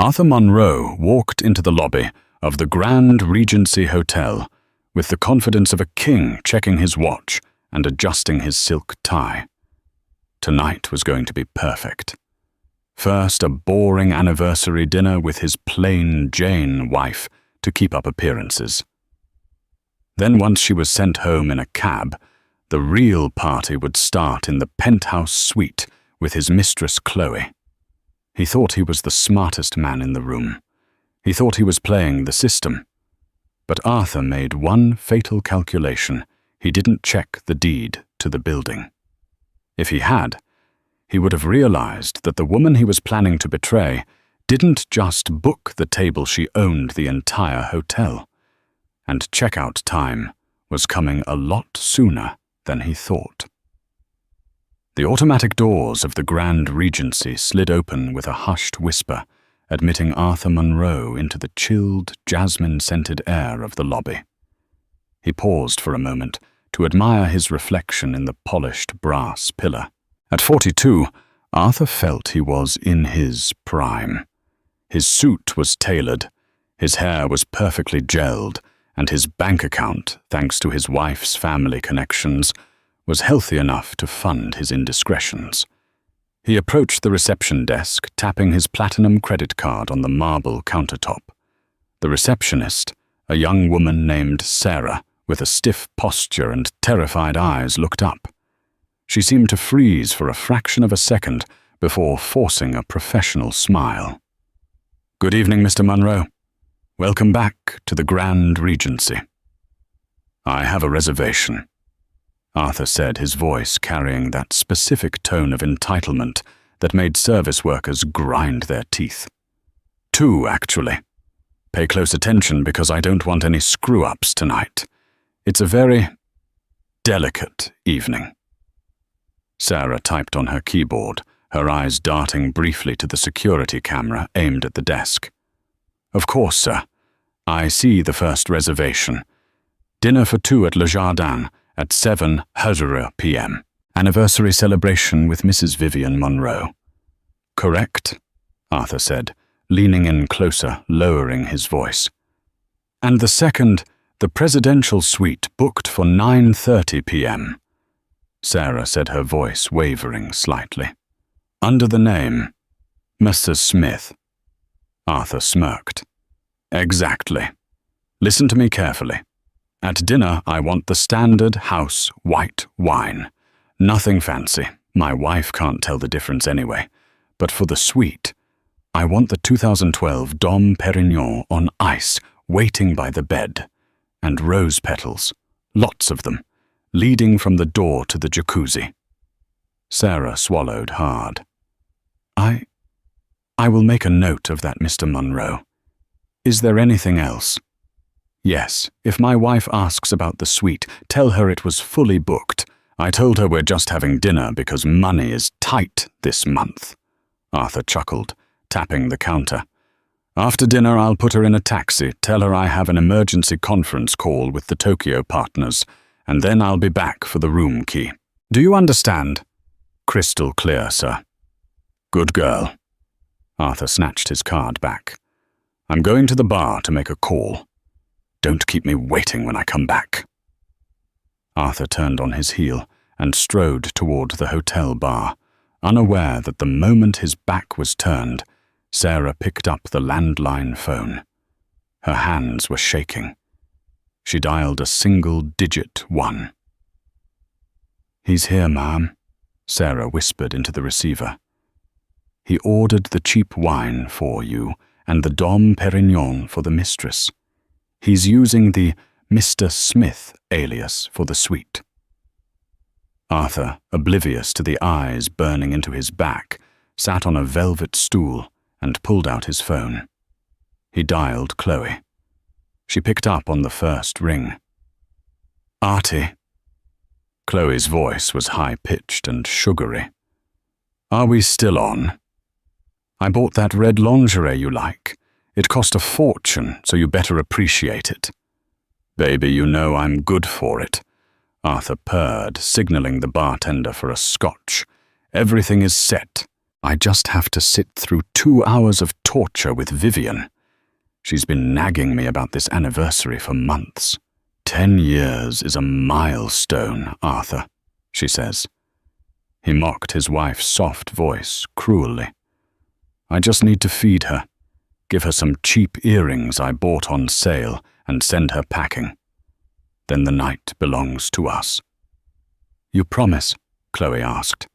Arthur Munro walked into the lobby of the Grand Regency Hotel with the confidence of a king checking his watch and adjusting his silk tie. Tonight was going to be perfect. First, a boring anniversary dinner with his plain Jane wife to keep up appearances. Then once she was sent home in a cab, the real party would start in the penthouse suite with his mistress Chloe. He thought he was the smartest man in the room. He thought he was playing the system. But Arthur made one fatal calculation. He didn't check the deed to the building. If he had, he would have realized that the woman he was planning to betray didn't just book the table, she owned the entire hotel. And checkout time was coming a lot sooner than he thought. The automatic doors of the Grand Regency slid open with a hushed whisper, admitting Arthur Munro into the chilled, jasmine-scented air of the lobby. He paused for a moment to admire his reflection in the polished brass pillar. At 42, Arthur felt he was in his prime. His suit was tailored, his hair was perfectly gelled, and his bank account, thanks to his wife's family connections, was healthy enough to fund his indiscretions. He approached the reception desk, tapping his platinum credit card on the marble countertop. The receptionist, a young woman named Sarah, with a stiff posture and terrified eyes, looked up. She seemed to freeze for a fraction of a second before forcing a professional smile. "Good evening, Mr. Munro. Welcome back to the Grand Regency." "I have a reservation," Arthur said, his voice carrying that specific tone of entitlement that made service workers grind their teeth. "Two, actually. Pay close attention because I don't want any screw-ups tonight. It's a very delicate evening." Sarah typed on her keyboard, her eyes darting briefly to the security camera aimed at the desk. "Of course, sir. I see the first reservation. Dinner for two at Le Jardin at 7:00 p.m. Anniversary celebration with Mrs. Vivian Munro." "Correct," Arthur said, leaning in closer, lowering his voice. "And the second, the presidential suite booked for 9:30 p.m. Sarah said, her voice wavering slightly. "Under the name, Mrs. Smith." Arthur smirked. "Exactly. Listen to me carefully. At dinner, I want the standard house white wine. Nothing fancy. My wife can't tell the difference anyway. But for the suite, I want the 2012 Dom Perignon on ice, waiting by the bed. And rose petals, lots of them, leading from the door to the jacuzzi." Sarah swallowed hard. I will make a note of that, Mr. Munro. Is there anything else?" "Yes, if my wife asks about the suite, tell her it was fully booked. I told her we're just having dinner because money is tight this month." Arthur chuckled, tapping the counter. "After dinner, I'll put her in a taxi, tell her I have an emergency conference call with the Tokyo partners, and then I'll be back for the room key. Do you understand?" "Crystal clear, sir." "Good girl." Arthur snatched his card back. "I'm going to the bar to make a call. Don't keep me waiting when I come back." Arthur turned on his heel and strode toward the hotel bar, unaware that the moment his back was turned, Sarah picked up the landline phone. Her hands were shaking. She dialed a single-digit 1. "He's here, ma'am," Sarah whispered into the receiver. "He ordered the cheap wine for you and the Dom Perignon for the mistress. He's using the Mr. Smith alias for the suite." Arthur, oblivious to the eyes burning into his back, sat on a velvet stool and pulled out his phone. He dialed Chloe. She picked up on the first ring. "Artie." Chloe's voice was high-pitched and sugary. "Are we still on? I bought that red lingerie you like. It cost a fortune, so you better appreciate it." "Baby, you know I'm good for it," Arthur purred, signaling the bartender for a scotch. "Everything is set. I just have to sit through 2 hours of torture with Vivian. She's been nagging me about this anniversary for months. 10 years is a milestone, Arthur, she says. He mocked his wife's soft voice cruelly. I just need to feed her, give her some cheap earrings I bought on sale, and send her packing. Then the night belongs to us. You promise? Chloe asked.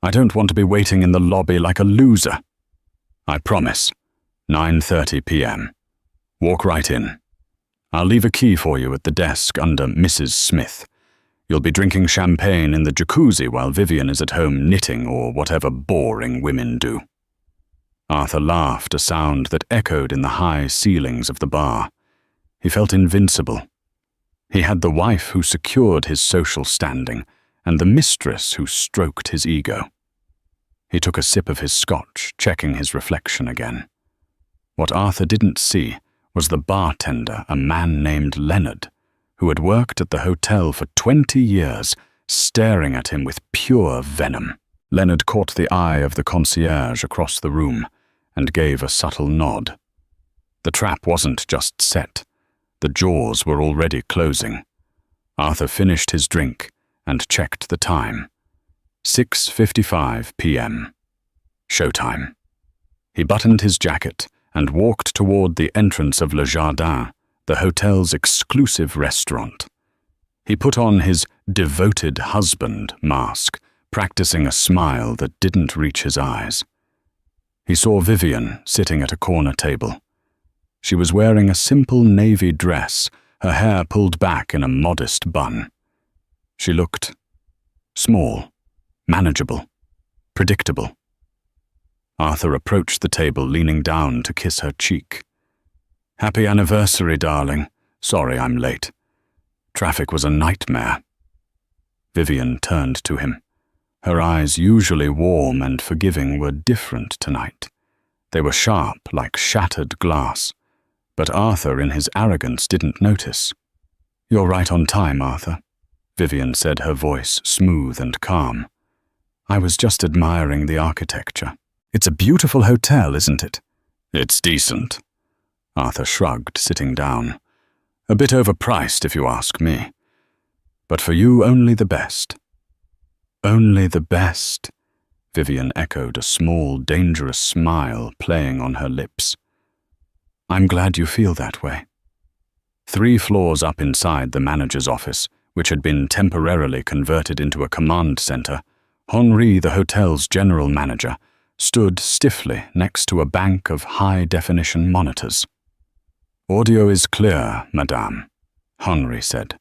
I don't want to be waiting in the lobby like a loser. I promise. 9:30 p.m. Walk right in. I'll leave a key for you at the desk under Mrs. Smith. You'll be drinking champagne in the jacuzzi while Vivian is at home knitting or whatever boring women do. Arthur laughed, a sound that echoed in the high ceilings of the bar. He felt invincible. He had the wife who secured his social standing and the mistress who stroked his ego. He took a sip of his scotch, checking his reflection again. What Arthur didn't see was the bartender, a man named Leonard, who had worked at the hotel for 20 years, staring at him with pure venom. Leonard caught the eye of the concierge across the room and gave a subtle nod. The trap wasn't just set. The jaws were already closing. Arthur finished his drink and checked the time. 6:55 p.m. Showtime. He buttoned his jacket and walked toward the entrance of Le Jardin, the hotel's exclusive restaurant. He put on his devoted husband mask, practicing a smile that didn't reach his eyes. He saw Vivian sitting at a corner table. She was wearing a simple navy dress, her hair pulled back in a modest bun. She looked small, manageable, predictable. Arthur approached the table, leaning down to kiss her cheek. Happy anniversary, darling. Sorry I'm late. Traffic was a nightmare. Vivian turned to him. Her eyes, usually warm and forgiving, were different tonight. They were sharp, like shattered glass. But Arthur, in his arrogance, didn't notice. You're right on time, Arthur, Vivian said, her voice smooth and calm. I was just admiring the architecture. It's a beautiful hotel, isn't it? It's decent. Arthur shrugged, sitting down. A bit overpriced, if you ask me. But for you, only the best. Only the best, Vivian echoed, a small, dangerous smile playing on her lips. I'm glad you feel that way. 3 floors up inside the manager's office, which had been temporarily converted into a command center, Henri, the hotel's general manager, stood stiffly next to a bank of high-definition monitors. Audio is clear, madame, Henri said.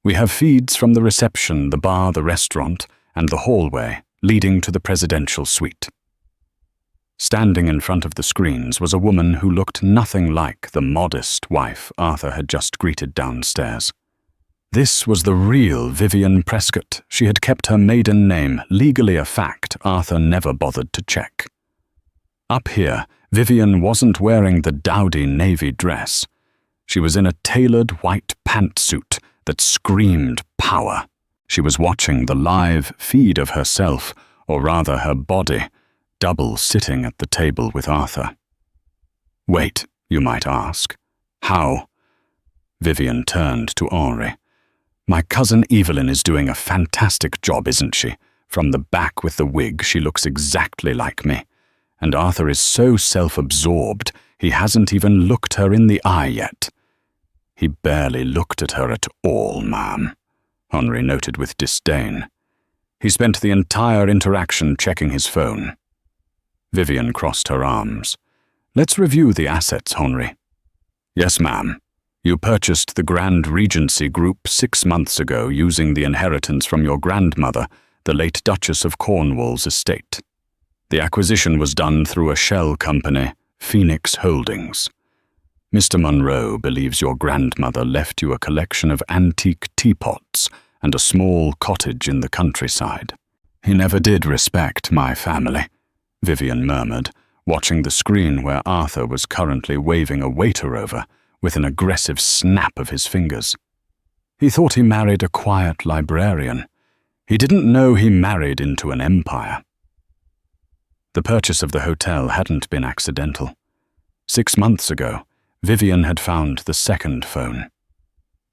We have feeds from the reception, the bar, the restaurant, and the hallway leading to the presidential suite. Standing in front of the screens was a woman who looked nothing like the modest wife Arthur had just greeted downstairs. This was the real Vivian Prescott. She had kept her maiden name, legally a fact Arthur never bothered to check. Up here, Vivian wasn't wearing the dowdy navy dress. She was in a tailored white pantsuit that screamed power. She was watching the live feed of herself, or rather her body, double sitting at the table with Arthur. Wait, you might ask. How? Vivian turned to Henri. My cousin Evelyn is doing a fantastic job, isn't she? From the back with the wig, she looks exactly like me. And Arthur is so self-absorbed, he hasn't even looked her in the eye yet. He barely looked at her at all, ma'am, Henri noted with disdain. He spent the entire interaction checking his phone. Vivian crossed her arms. Let's review the assets, Henri. Yes, ma'am. You purchased the Grand Regency Group 6 months ago using the inheritance from your grandmother, the late Duchess of Cornwall's estate. The acquisition was done through a shell company, Phoenix Holdings. Mr. Monroe believes your grandmother left you a collection of antique teapots and a small cottage in the countryside. He never did respect my family, Vivian murmured, watching the screen where Arthur was currently waving a waiter over with an aggressive snap of his fingers. He thought he married a quiet librarian. He didn't know he married into an empire. The purchase of the hotel hadn't been accidental. 6 months ago, Vivian had found the second phone.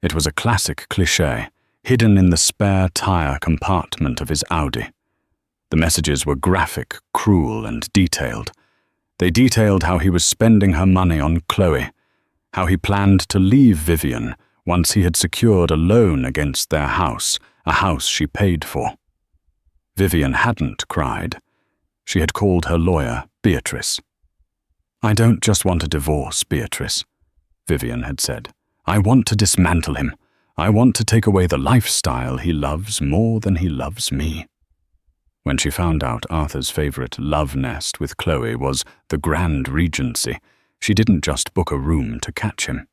It was a classic cliché, hidden in the spare tire compartment of his Audi. The messages were graphic, cruel, and detailed. They detailed how he was spending her money on Chloe, how he planned to leave Vivian once he had secured a loan against their house, a house she paid for. Vivian hadn't cried. She had called her lawyer Beatrice. "I don't just want a divorce, Beatrice," Vivian had said. "I want to dismantle him. I want to take away the lifestyle he loves more than he loves me." When she found out Arthur's favorite love nest with Chloe was the Grand Regency, she didn't just book a room to catch him.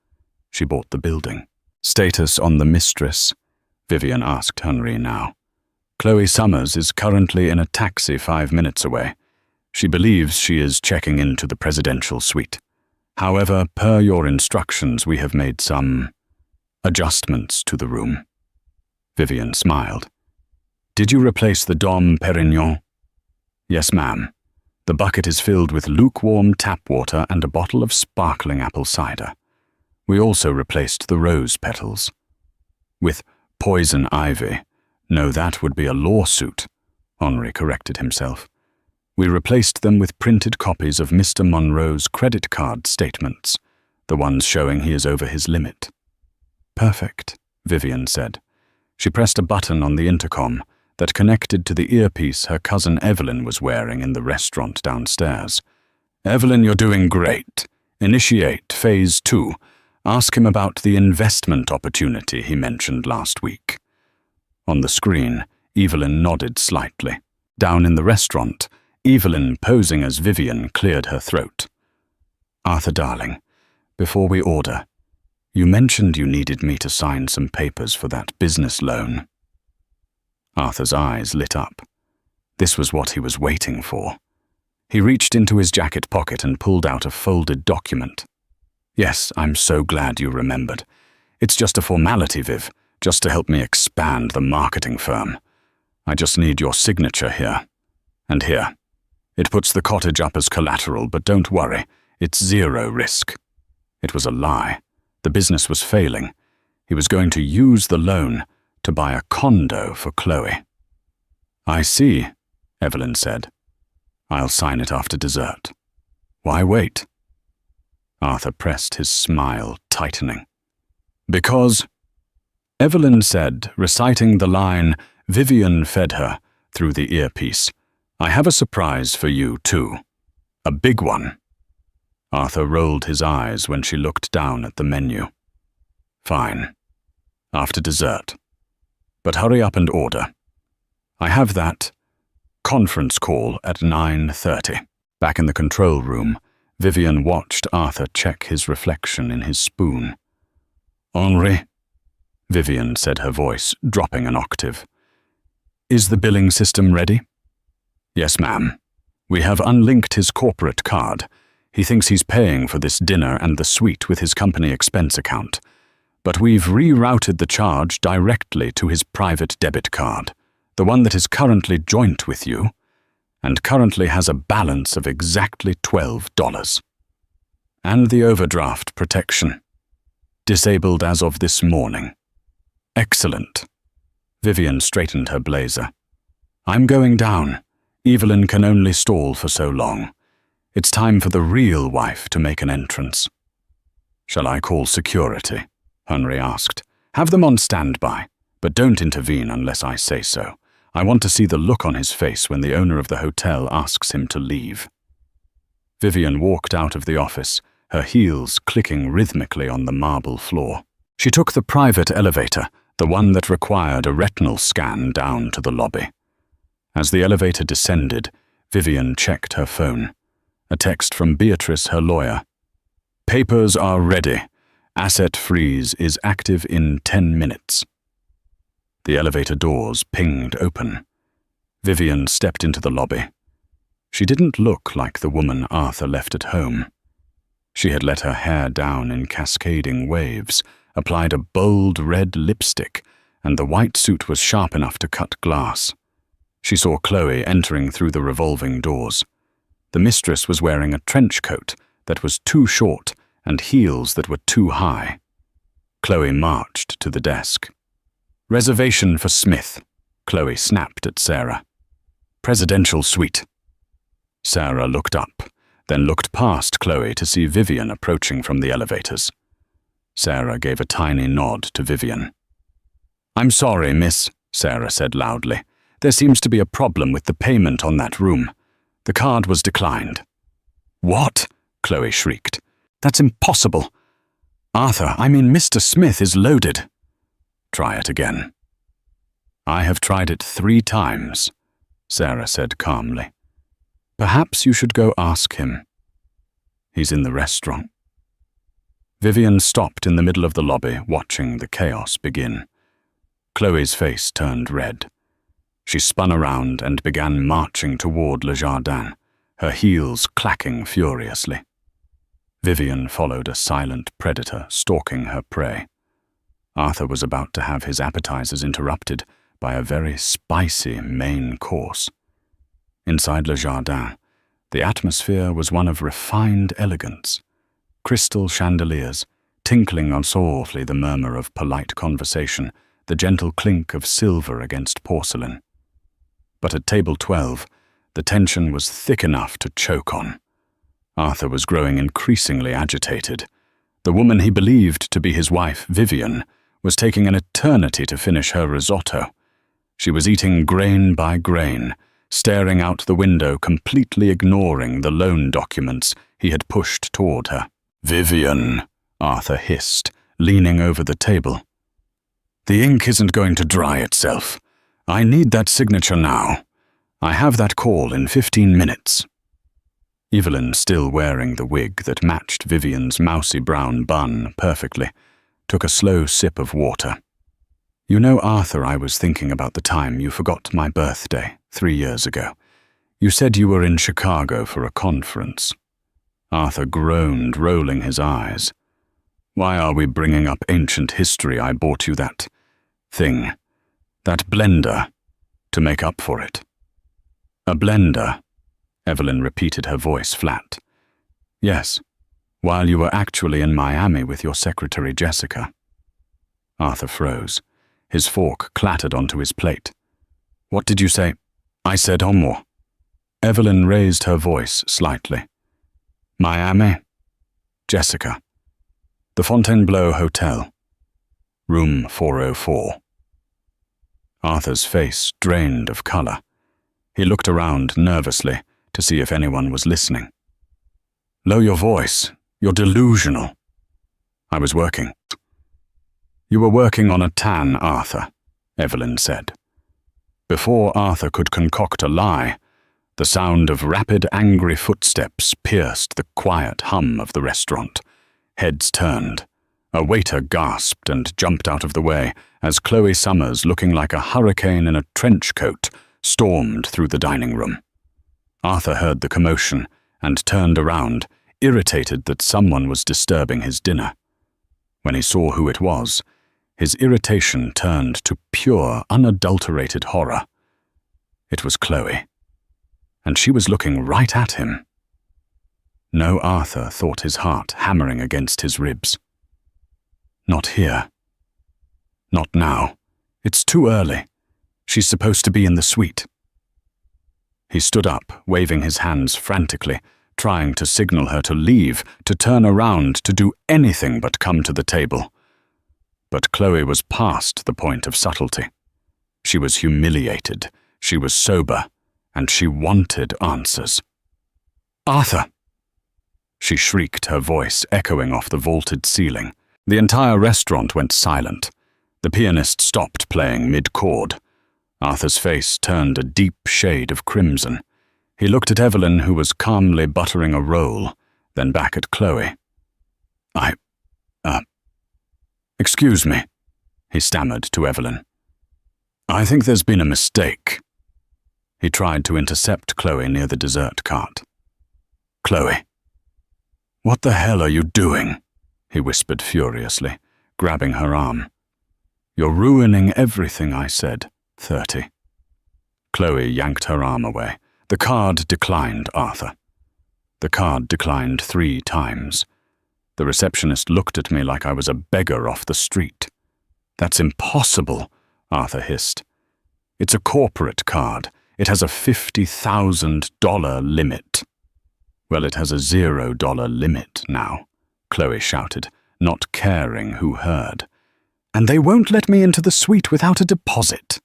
She bought the building. "Status on the Mistress?" Vivian asked Henry now. "Chloe Summers is currently in a taxi 5 minutes away. She believes she is checking into the presidential suite. However, per your instructions, we have made some adjustments to the room." Vivian smiled. "Did you replace the Dom Perignon?" "Yes, ma'am. The bucket is filled with lukewarm tap water and a bottle of sparkling apple cider. We also replaced the rose petals." "With poison ivy. No, that would be a lawsuit," Henri corrected himself. "We replaced them with printed copies of Mr. Monroe's credit card statements, the ones showing he is over his limit." "Perfect," Vivian said. She pressed a button on the intercom that connected to the earpiece her cousin Evelyn was wearing in the restaurant downstairs. "Evelyn, you're doing great. Initiate Phase 2. Ask him about the investment opportunity he mentioned last week." On the screen, Evelyn nodded slightly. Down in the restaurant, Evelyn, posing as Vivian, cleared her throat. "Arthur, darling, before we order, you mentioned you needed me to sign some papers for that business loan." Arthur's eyes lit up. This was what he was waiting for. He reached into his jacket pocket and pulled out a folded document. "Yes, I'm so glad you remembered. It's just a formality, Viv, just to help me expand the marketing firm. I just need your signature here. And here. It puts the cottage up as collateral, but don't worry, it's zero risk." It was a lie. The business was failing. He was going to use the loan to buy a condo for Chloe. "I see," Evelyn said. "I'll sign it after dessert." "Why wait?" Arthur pressed his smile, tightening. "Because," Evelyn said, reciting the line Vivian fed her through the earpiece, "I have a surprise for you, too. A big one." Arthur rolled his eyes when she looked down at the menu. "Fine. After dessert. But hurry up and order. I have that conference call at 9:30. Back in the control room, Vivian watched Arthur check his reflection in his spoon. "Henri," Vivian said, her voice dropping an octave. "Is the billing system ready?" "Yes, ma'am. We have unlinked his corporate card. He thinks he's paying for this dinner and the suite with his company expense account. But we've rerouted the charge directly to his private debit card, the one that is currently joint with you, and currently has a balance of exactly $12. And the overdraft protection. Disabled as of this morning." "Excellent." Vivian straightened her blazer. "I'm going down. Evelyn can only stall for so long. It's time for the real wife to make an entrance." "Shall I call security?" Henry asked. "Have them on standby, but don't intervene unless I say so. I want to see the look on his face when the owner of the hotel asks him to leave." Vivian walked out of the office, her heels clicking rhythmically on the marble floor. She took the private elevator, the one that required a retinal scan, down to the lobby. As the elevator descended, Vivian checked her phone. A text from Beatrice, her lawyer. "Papers are ready. Asset freeze is active in 10 minutes. The elevator doors pinged open. Vivian stepped into the lobby. She didn't look like the woman Arthur left at home. She had let her hair down in cascading waves, applied a bold red lipstick, and the white suit was sharp enough to cut glass. She saw Chloe entering through the revolving doors. The mistress was wearing a trench coat that was too short and heels that were too high. Chloe marched to the desk. "Reservation for Smith," Chloe snapped at Sarah. "Presidential suite." Sarah looked up, then looked past Chloe to see Vivian approaching from the elevators. Sarah gave a tiny nod to Vivian. "I'm sorry, miss," Sarah said loudly. "There seems to be a problem with the payment on that room. The card was declined." "What?" Chloe shrieked. "That's impossible. Arthur, I mean Mr. Smith is loaded." "Try it again." "I have tried it 3 times," Sarah said calmly. "Perhaps you should go ask him. He's in the restaurant." Vivian stopped in the middle of the lobby, watching the chaos begin. Chloe's face turned red. She spun around and began marching toward Le Jardin, her heels clacking furiously. Vivian followed a silent predator stalking her prey. Arthur was about to have his appetizers interrupted by a very spicy main course. Inside Le Jardin, the atmosphere was one of refined elegance. Crystal chandeliers, tinkling on softly the murmur of polite conversation, the gentle clink of silver against porcelain. But at table 12, the tension was thick enough to choke on. Arthur was growing increasingly agitated. The woman he believed to be his wife, Vivian, was taking an eternity to finish her risotto. She was eating grain by grain, staring out the window, completely ignoring the loan documents he had pushed toward her. "Vivian," Arthur hissed, leaning over the table. "The ink isn't going to dry itself. I need that signature now. I have that call in 15 minutes. Evelyn, still wearing the wig that matched Vivian's mousy brown bun perfectly, took a slow sip of water. "You know, Arthur, I was thinking about the time you forgot my birthday 3 years ago. You said you were in Chicago for a conference." Arthur groaned, rolling his eyes. "Why are we bringing up ancient history? I bought you that thing, that blender, to make up for it." "A blender?" Evelyn repeated, her voice flat. "Yes, while you were actually in Miami with your secretary Jessica." Arthur froze. His fork clattered onto his plate. "What did you say?" "I said homo." Evelyn raised her voice slightly. "Miami? Jessica. The Fontainebleau Hotel. Room 404. Arthur's face drained of color. He looked around nervously to see if anyone was listening. "Lower your voice. You're delusional." "I was working." "You were working on a tan, Arthur," Evelyn said. Before Arthur could concoct a lie, the sound of rapid, angry footsteps pierced the quiet hum of the restaurant. Heads turned. A waiter gasped and jumped out of the way as Chloe Summers, looking like a hurricane in a trench coat, stormed through the dining room. Arthur heard the commotion and turned around, irritated that someone was disturbing his dinner. When he saw who it was, his irritation turned to pure, unadulterated horror. It was Chloe, and she was looking right at him. No, Arthur thought, his heart hammering against his ribs. Not here. Not now. It's too early. She's supposed to be in the suite. He stood up, waving his hands frantically, trying to signal her to leave, to turn around, to do anything but come to the table. But Chloe was past the point of subtlety. She was humiliated, she was sober, and she wanted answers. "Arthur!" She shrieked, her voice echoing off the vaulted ceiling. The entire restaurant went silent. The pianist stopped playing mid-chord. Arthur's face turned a deep shade of crimson. He looked at Evelyn, who was calmly buttering a roll, then back at Chloe. Excuse me," he stammered to Evelyn. "I think there's been a mistake." He tried to intercept Chloe near the dessert cart. "Chloe, what the hell are you doing?" he whispered furiously, grabbing her arm. "You're ruining everything I said, 30. Chloe yanked her arm away. "The card declined, Arthur." The card declined 3 times. The receptionist looked at me like I was a beggar off the street. "That's impossible," Arthur hissed. "It's a corporate card. It has a $50,000 limit." "Well, it has a $0 limit now," Chloe shouted, not caring who heard. "And they won't let me into the suite without a deposit.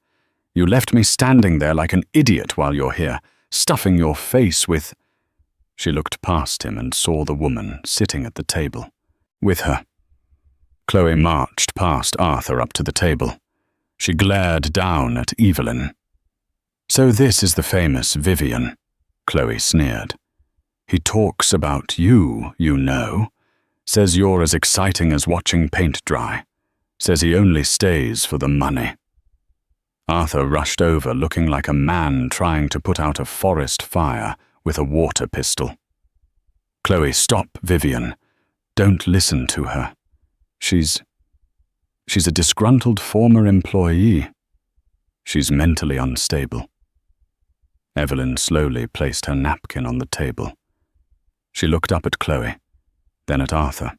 You left me standing there like an idiot while you're here, stuffing your face with—" She looked past him and saw the woman sitting at the table. With her. Chloe marched past Arthur up to the table. She glared down at Evelyn. "So this is the famous Vivian," Chloe sneered. "He talks about you, you know. Says you're as exciting as watching paint dry. Says he only stays for the money." Arthur rushed over looking like a man trying to put out a forest fire with a water pistol. "Chloe, stop, Vivian. Don't listen to her. She's a disgruntled former employee. She's mentally unstable." Evelyn slowly placed her napkin on the table. She looked up at Chloe, then at Arthur.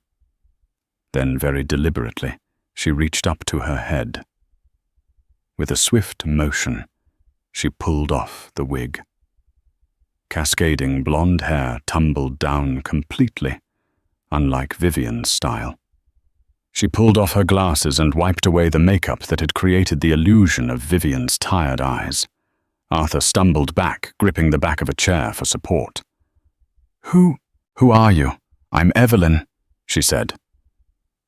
Then, very deliberately, she reached up to her head. With a swift motion, she pulled off the wig. Cascading blonde hair tumbled down completely, unlike Vivian's style. She pulled off her glasses and wiped away the makeup that had created the illusion of Vivian's tired eyes. Arthur stumbled back, gripping the back of a chair for support. Who are you? I'm Evelyn," she said,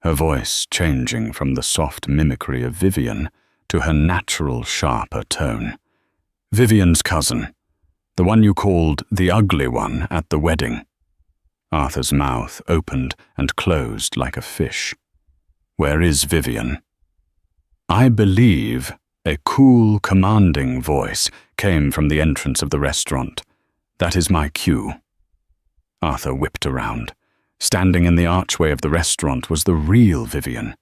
her voice changing from the soft mimicry of Vivian to her natural, sharper tone. "Vivian's cousin, the one you called the ugly one at the wedding." Arthur's mouth opened and closed like a fish. "Where is Vivian?" I believe a cool, commanding voice came from the entrance of the restaurant. "That is my cue." Arthur whipped around. Standing in the archway of the restaurant was the real Vivian,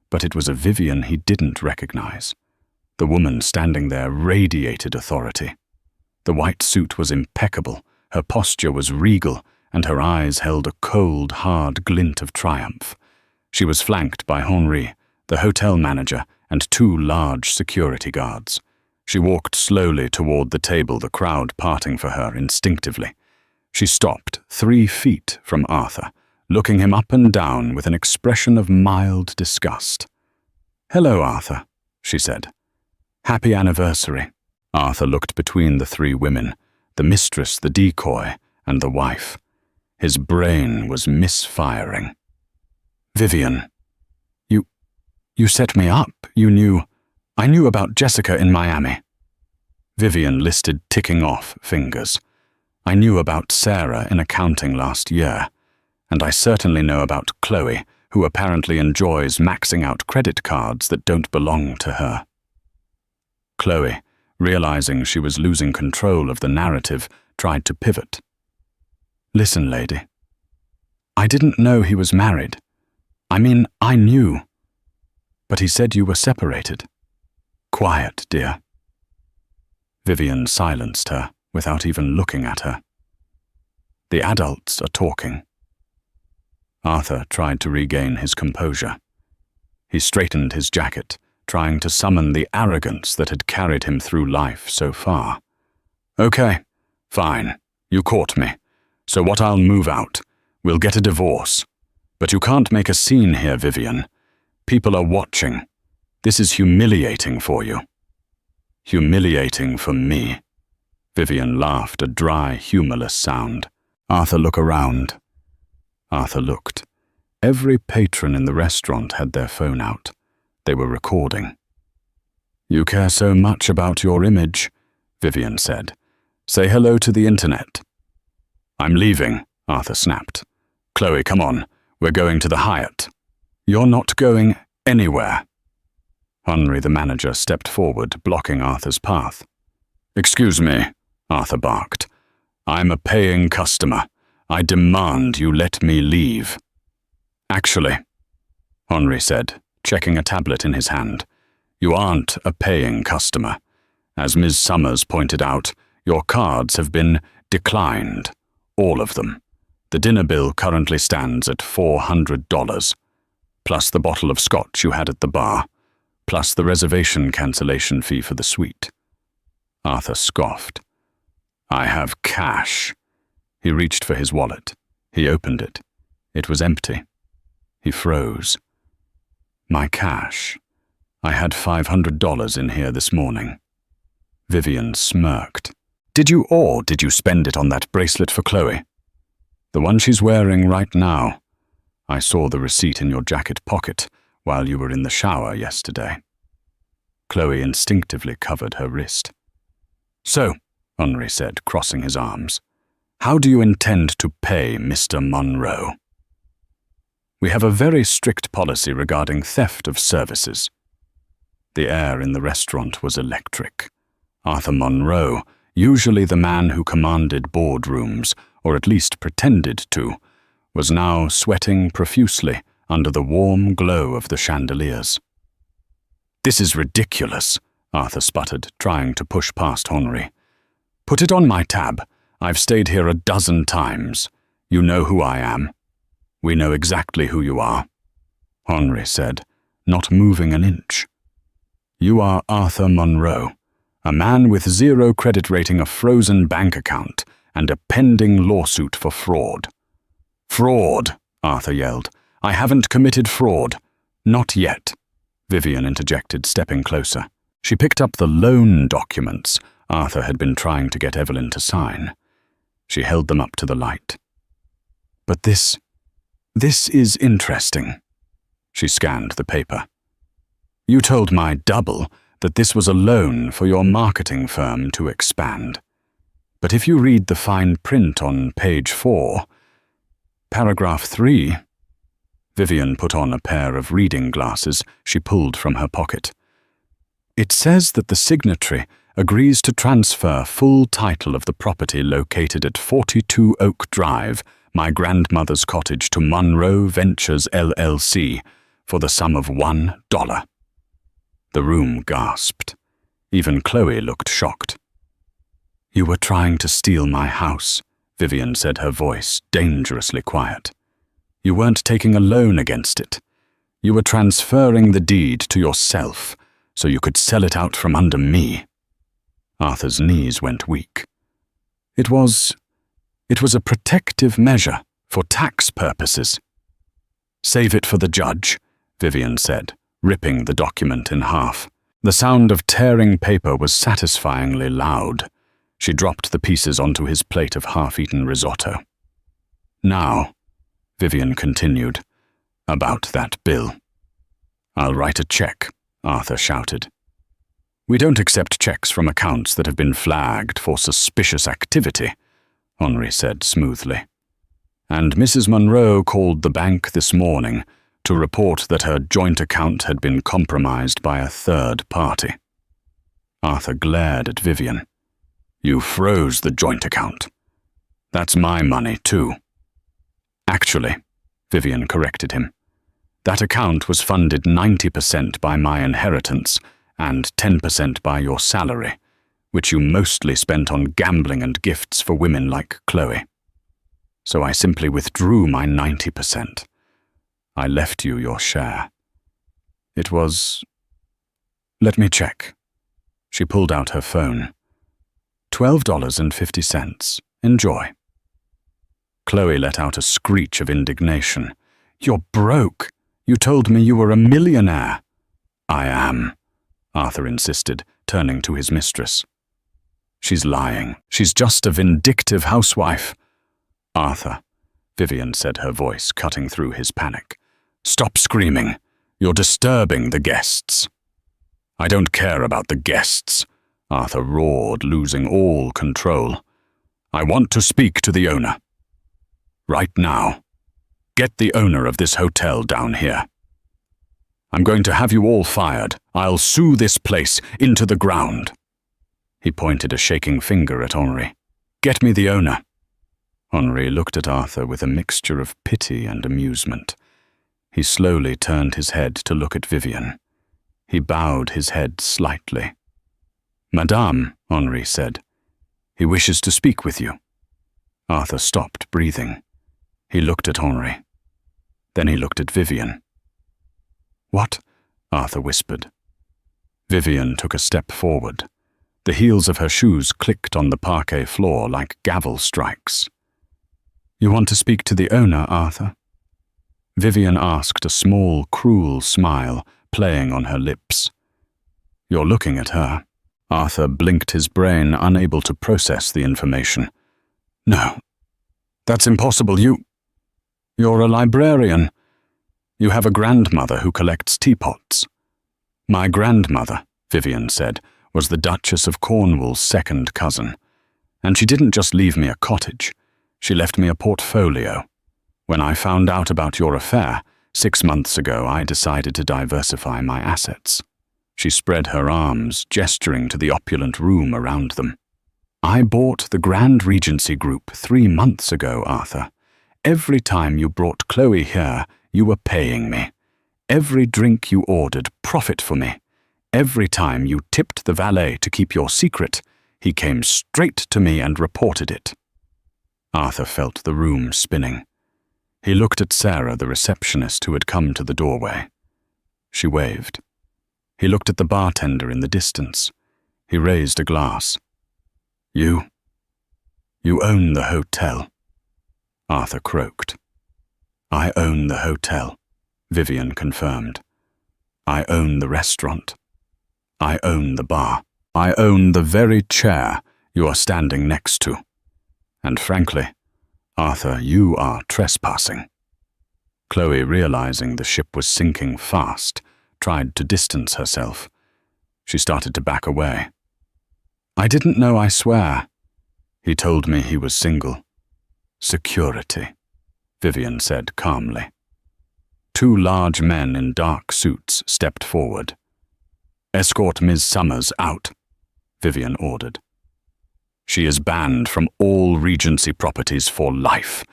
but it was a Vivian he didn't recognize. The woman standing there radiated authority. The white suit was impeccable, her posture was regal, and her eyes held a cold, hard glint of triumph. She was flanked by Henri, the hotel manager, and 2 large security guards. She walked slowly toward the table, the crowd parting for her instinctively. She stopped 3 feet from Arthur, looking him up and down with an expression of mild disgust. "Hello, Arthur," she said. "Happy anniversary." Arthur looked between the 3 women, the mistress, the decoy, and the wife. His brain was misfiring. "Vivian, you set me up. I knew about Jessica in Miami." Vivian listed ticking off fingers. "I knew about Sarah in accounting last year, and I certainly know about Chloe, who apparently enjoys maxing out credit cards that don't belong to her." Chloe, realizing she was losing control of the narrative, tried to pivot. "Listen, lady. I didn't know he was married. I mean, I knew. But he said you were separated." "Quiet, dear." Vivian silenced her without even looking at her. "The adults are talking." Arthur tried to regain his composure. He straightened his jacket, trying to summon the arrogance that had carried him through life so far. "Okay, fine, you caught me. So what, I'll move out. We'll get a divorce. But you can't make a scene here, Vivian. People are watching. This is humiliating for you." "Humiliating for me." Vivian laughed, a dry, humorless sound. "Arthur, look around." Arthur looked. Every patron in the restaurant had their phone out. They were recording. "You care so much about your image," Vivian said. "Say hello to the internet." "I'm leaving," Arthur snapped. "Chloe, come on. We're going to the Hyatt." "You're not going anywhere." Henri, the manager, stepped forward, blocking Arthur's path. "Excuse me," Arthur barked. "I'm a paying customer. I demand you let me leave." "Actually," Henri said, checking a tablet in his hand, "you aren't a paying customer. As Ms. Summers pointed out, your cards have been declined. All of them. The dinner bill currently stands at $400, plus the bottle of scotch you had at the bar, plus the reservation cancellation fee for the suite. Arthur scoffed. I have cash. He reached for his wallet. He opened it. It was empty. He froze. My cash. I had $500 in here this morning. Vivian smirked. Did you spend it on that bracelet for Chloe? The one she's wearing right now. I saw the receipt in your jacket pocket while you were in the shower yesterday. Chloe instinctively covered her wrist. So, Henri said, crossing his arms, how do you intend to pay Mr. Monroe? We have a very strict policy regarding theft of services. The air in the restaurant was electric. Arthur Monroe, usually the man who commanded boardrooms, or at least pretended to, was now sweating profusely under the warm glow of the chandeliers. This is ridiculous, Arthur sputtered, trying to push past Henri. Put it on my tab. I've stayed here a dozen times. You know who I am. We know exactly who you are, Henri said, not moving an inch. You are Arthur Monroe, a man with 0 credit rating, a frozen bank account, and a pending lawsuit for fraud. Fraud, Arthur yelled. I haven't committed fraud. Not yet, Vivian interjected, stepping closer. She picked up the loan documents Arthur had been trying to get Evelyn to sign. She held them up to the light. But this is interesting. She scanned the paper. You told my double that this was a loan for your marketing firm to expand. But if you read the fine print on page 4, paragraph 3, Vivian put on a pair of reading glasses she pulled from her pocket. It says that the signatory agrees to transfer full title of the property located at 42 Oak Drive, my grandmother's cottage, to Monroe Ventures LLC for the sum of $1. The room gasped. Even Chloe looked shocked. You were trying to steal my house, Vivian said, her voice dangerously quiet. You weren't taking a loan against it. You were transferring the deed to yourself so you could sell it out from under me. Arthur's knees went weak. It was a protective measure for tax purposes. Save it for the judge, Vivian said, ripping the document in half. The sound of tearing paper was satisfyingly loud. She dropped the pieces onto his plate of half-eaten risotto. Now, Vivian continued, about that bill. I'll write a check, Arthur shouted. We don't accept checks from accounts that have been flagged for suspicious activity, Henri said smoothly. And Mrs. Monroe called the bank this morning to report that her joint account had been compromised by a third party. Arthur glared at Vivian. You froze the joint account. That's my money, too. Actually, Vivian corrected him, that account was funded 90% by my inheritance and 10% by your salary, which you mostly spent on gambling and gifts for women like Chloe. So I simply withdrew my 90%. I left you your share. It was... Let me check. She pulled out her phone. $12.50. Enjoy. Chloe let out a screech of indignation. You're broke. You told me you were a millionaire. I am, Arthur insisted, turning to his mistress. She's lying. She's just a vindictive housewife. Arthur, Vivian said, her voice cutting through his panic. Stop screaming. You're disturbing the guests. I don't care about the guests, Arthur roared, losing all control. I want to speak to the owner. Right now. Get the owner of this hotel down here. I'm going to have you all fired. I'll sue this place into the ground. He pointed a shaking finger at Henri. Get me the owner. Henri looked at Arthur with a mixture of pity and amusement. He slowly turned his head to look at Vivian. He bowed his head slightly. Madame, Henri said, he wishes to speak with you. Arthur stopped breathing. He looked at Henri. Then he looked at Vivian. "What?" Arthur whispered. Vivian took a step forward. The heels of her shoes clicked on the parquet floor like gavel strikes. "You want to speak to the owner, Arthur?" Vivian asked, a small, cruel smile playing on her lips. "You're looking at her." Arthur blinked his brain, unable to process the information. "No, that's impossible. You're a librarian. You have a grandmother who collects teapots." "My grandmother," Vivian said, "was the Duchess of Cornwall's second cousin. And she didn't just leave me a cottage. She left me a portfolio. When I found out about your affair, 6 months ago, I decided to diversify my assets." She spread her arms, gesturing to the opulent room around them. "I bought the Grand Regency Group 3 months ago, Arthur. Every time you brought Chloe here, you were paying me. Every drink you ordered, profit for me. Every time you tipped the valet to keep your secret, he came straight to me and reported it." Arthur felt the room spinning. He looked at Sarah, the receptionist who had come to the doorway. She waved. He looked at the bartender in the distance. He raised a glass. You own the hotel." Arthur croaked. "I own the hotel," Vivian confirmed. "I own the restaurant. I own the bar. I own the very chair you are standing next to. And frankly, Arthur, you are trespassing." Chloe, realizing the ship was sinking fast, tried to distance herself. She started to back away. "I didn't know, I swear." "He told me he was single." "Security," Vivian said calmly. 2 large men in dark suits stepped forward. "Escort Ms. Summers out," Vivian ordered. "She is banned from all Regency properties for life.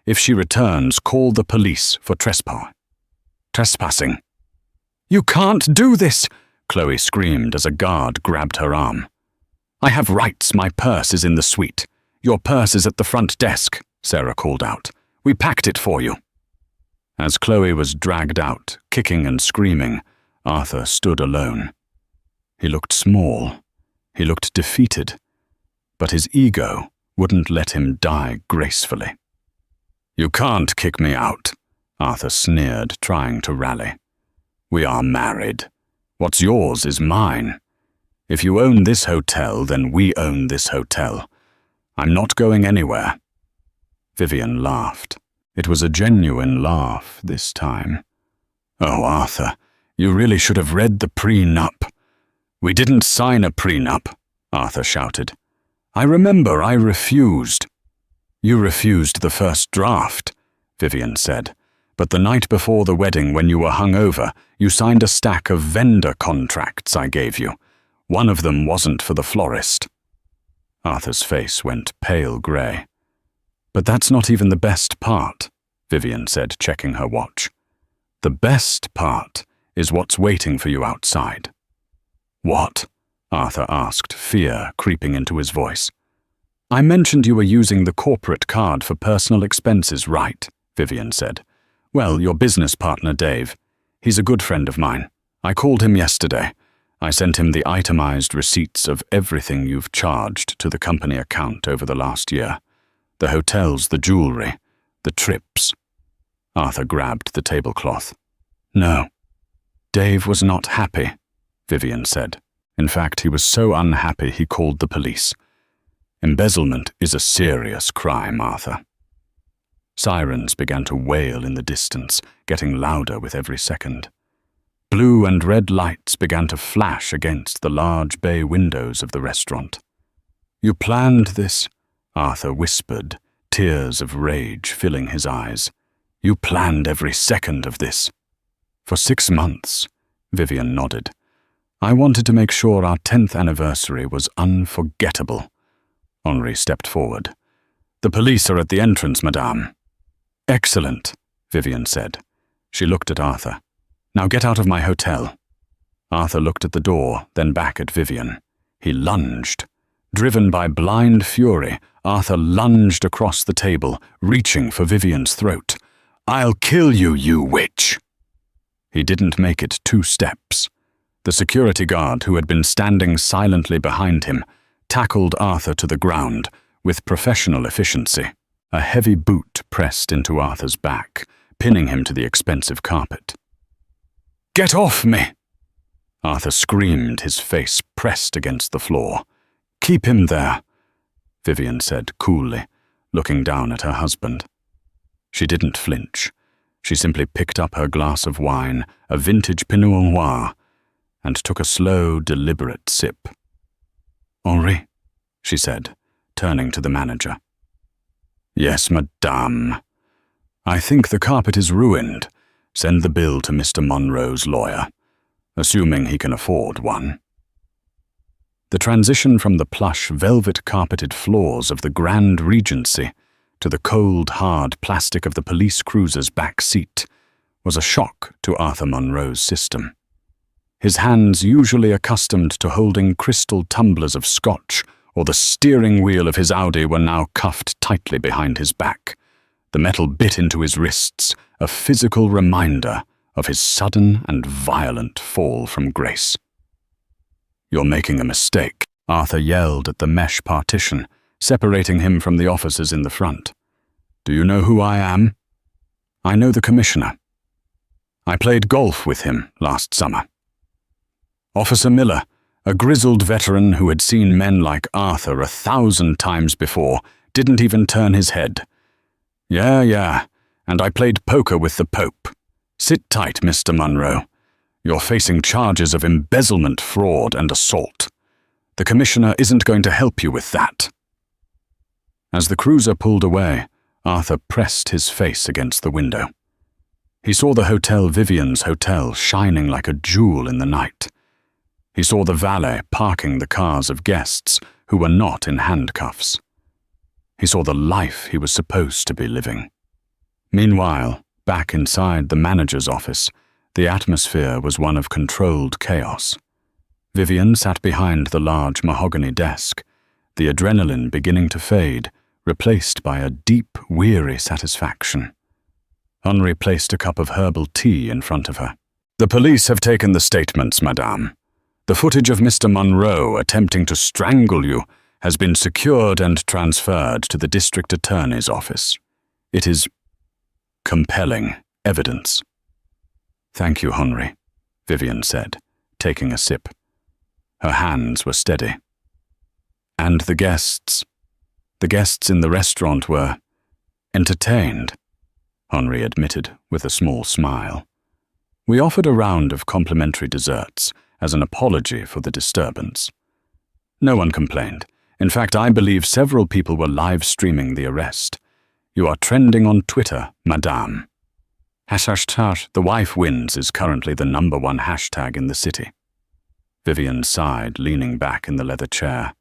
If she returns, call the police for trespassing." "You can't do this!" Chloe screamed as a guard grabbed her arm. "I have rights. My purse is in the suite. Your purse is at the front desk," Sarah called out. "We packed it for you." As Chloe was dragged out, kicking and screaming, Arthur stood alone. He looked small. He looked defeated. But his ego wouldn't let him die gracefully. "You can't kick me out," Arthur sneered, trying to rally. "We are married. What's yours is mine. If you own this hotel, then we own this hotel. I'm not going anywhere." Vivian laughed. It was a genuine laugh this time. "Oh, Arthur, you really should have read the prenup." "We didn't sign a prenup," Arthur shouted. "I remember I refused." "You refused the first draft," Vivian said. "But the night before the wedding, when you were hungover, you signed a stack of vendor contracts I gave you. One of them wasn't for the florist." Arthur's face went pale grey. "But that's not even the best part," Vivian said, checking her watch. "The best part is what's waiting for you outside." "What?" Arthur asked, fear creeping into his voice. "I mentioned you were using the corporate card for personal expenses, right?" Vivian said. "Well, your business partner, Dave. He's a good friend of mine. I called him yesterday. I sent him the itemized receipts of everything you've charged to the company account over the last year. The hotels, the jewelry, the trips." Arthur grabbed the tablecloth. "No. Dave was not happy," Vivian said. "In fact, he was so unhappy he called the police. Embezzlement is a serious crime, Arthur." Sirens began to wail in the distance, getting louder with every second. Blue and red lights began to flash against the large bay windows of the restaurant. "You planned this," Arthur whispered, tears of rage filling his eyes. "You planned every second of this." "For 6 months," Vivian nodded. "I wanted to make sure our 10th anniversary was unforgettable." Henri stepped forward. "The police are at the entrance, madame." "Excellent," Vivian said. She looked at Arthur. "Now get out of my hotel." Arthur looked at the door, then back at Vivian. He lunged. Driven by blind fury, Arthur lunged across the table, reaching for Vivian's throat. "I'll kill you, you witch!" He didn't make it 2 steps. The security guard, who had been standing silently behind him, tackled Arthur to the ground with professional efficiency. A heavy boot pressed into Arthur's back, pinning him to the expensive carpet. "Get off me!" Arthur screamed, his face pressed against the floor. "Keep him there," Vivian said coolly, looking down at her husband. She didn't flinch. She simply picked up her glass of wine, a vintage Pinot Noir, and took a slow, deliberate sip. "Henri," she said, turning to the manager. "Yes, madame. I think the carpet is ruined. Send the bill to Mr. Monroe's lawyer, assuming he can afford one." The transition from the plush, velvet-carpeted floors of the Grand Regency to the cold, hard plastic of the police cruiser's back seat was a shock to Arthur Monroe's system. His hands, usually accustomed to holding crystal tumblers of scotch or the steering wheel of his Audi, were now cuffed tightly behind his back. The metal bit into his wrists, a physical reminder of his sudden and violent fall from grace. "You're making a mistake," Arthur yelled at the mesh partition, separating him from the officers in the front. "Do you know who I am?" "I know the commissioner. I played golf with him last summer." Officer Miller, a grizzled veteran who had seen men like Arthur 1,000 times before, didn't even turn his head. Yeah, and I played poker with the Pope. Sit tight, Mr. Monroe. You're facing charges of embezzlement, fraud, and assault. The commissioner isn't going to help you with that." As the cruiser pulled away, Arthur pressed his face against the window. He saw the Hotel Vivian's hotel shining like a jewel in the night. He saw the valet parking the cars of guests who were not in handcuffs. He saw the life he was supposed to be living. Meanwhile, back inside the manager's office, the atmosphere was one of controlled chaos. Vivian sat behind the large mahogany desk, the adrenaline beginning to fade, replaced by a deep, weary satisfaction. Henri placed a cup of herbal tea in front of her. "The police have taken the statements, madame. The footage of Mr. Monroe attempting to strangle you has been secured and transferred to the district attorney's office. It is compelling evidence." "Thank you, Henri," Vivian said, taking a sip. Her hands were steady. "And the guests in the restaurant were entertained," Henri admitted with a small smile. "We offered a round of complimentary desserts as an apology for the disturbance. No one complained. In fact, I believe several people were live-streaming the arrest. You are trending on Twitter, madame. #, the wife wins is currently the #1 hashtag in the city." Vivian sighed, leaning back in the leather chair.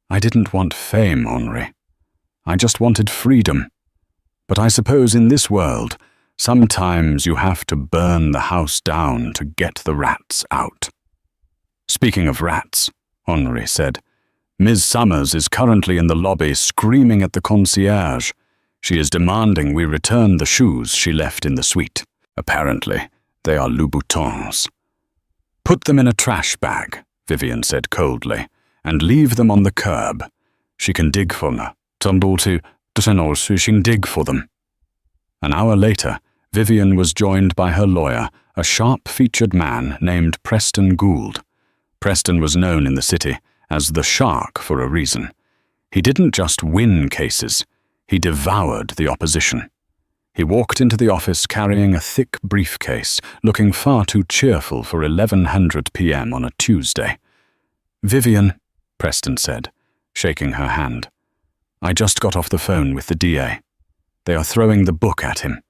"I didn't want fame, Henri. I just wanted freedom. But I suppose in this world, sometimes you have to burn the house down to get the rats out." "Speaking of rats," Henri said, "Ms. Summers is currently in the lobby screaming at the concierge. She is demanding we return the shoes she left in the suite. Apparently, they are Louboutins." "Put them in a trash bag," Vivian said coldly, "and leave them on the curb. She can dig for them. She can dig for them." An hour later, Vivian was joined by her lawyer, a sharp-featured man named Preston Gould. Preston was known in the city as the Shark for a reason. He didn't just win cases, he devoured the opposition. He walked into the office carrying a thick briefcase, looking far too cheerful for 1100 p.m. on a Tuesday. "Vivian," Preston said, shaking her hand, "I just got off the phone with the DA. They are throwing the book at him.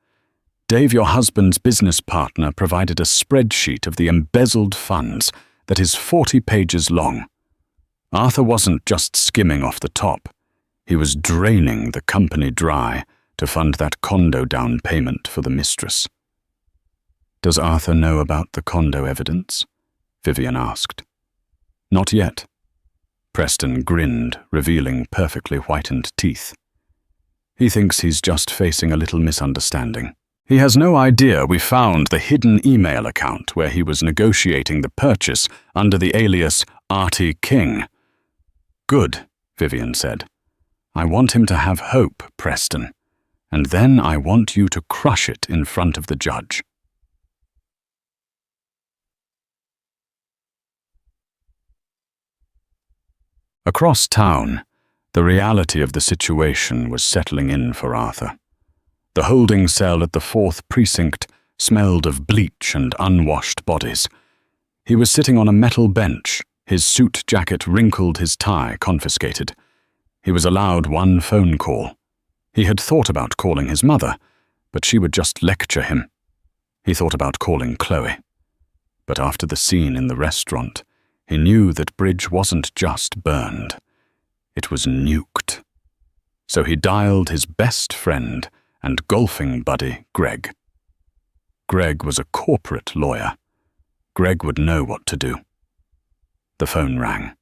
Dave, your husband's business partner, provided a spreadsheet of the embezzled funds that is 40 pages long. Arthur wasn't just skimming off the top. He was draining the company dry to fund that condo down payment for the Mistress." "Does Arthur know about the condo evidence?" Vivian asked. "Not yet. Preston grinned, revealing perfectly whitened teeth. He thinks he's just facing a little misunderstanding. He has no idea we found the hidden email account where he was negotiating the purchase under the alias Artie King. Good, Vivian said. I want him to have hope, Preston, and then I want you to crush it in front of the judge. Across town, the reality of the situation was settling in for Arthur. The holding cell at the 4th Precinct smelled of bleach and unwashed bodies. He was sitting on a metal bench, his suit jacket wrinkled, his tie confiscated. He was allowed one phone call. He had thought about calling his mother, but she would just lecture him. He thought about calling Chloe. But after the scene in the restaurant, he knew that Bridge wasn't just burned. It was nuked. So he dialed his best friend and golfing buddy, Greg. Greg was a corporate lawyer. Greg would know what to do. The phone rang,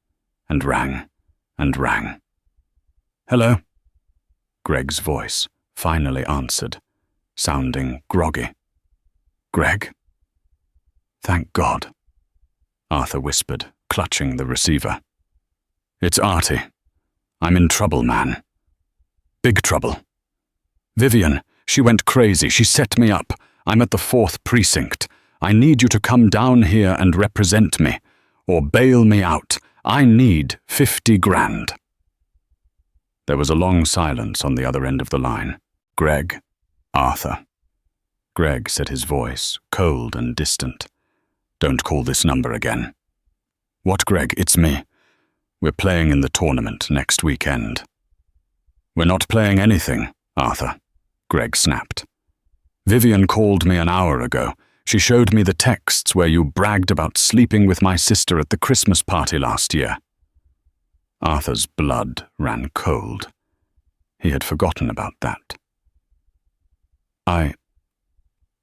and rang, and rang. Hello? Greg's voice finally answered, sounding groggy. Greg? Thank God, Arthur whispered, clutching the receiver. It's Artie. I'm in trouble, man. Big trouble. Vivian, she went crazy. She set me up. I'm at the 4th Precinct. I need you to come down here and represent me, or bail me out. I need 50 grand. There was a long silence on the other end of the line. Greg, Arthur. Greg said, his voice cold and distant. Don't call this number again. What, Greg? It's me. We're playing in the tournament next weekend. We're not playing anything, Arthur, Greg snapped. Vivian called me an hour ago. She showed me the texts where you bragged about sleeping with my sister at the Christmas party last year. Arthur's blood ran cold. He had forgotten about that.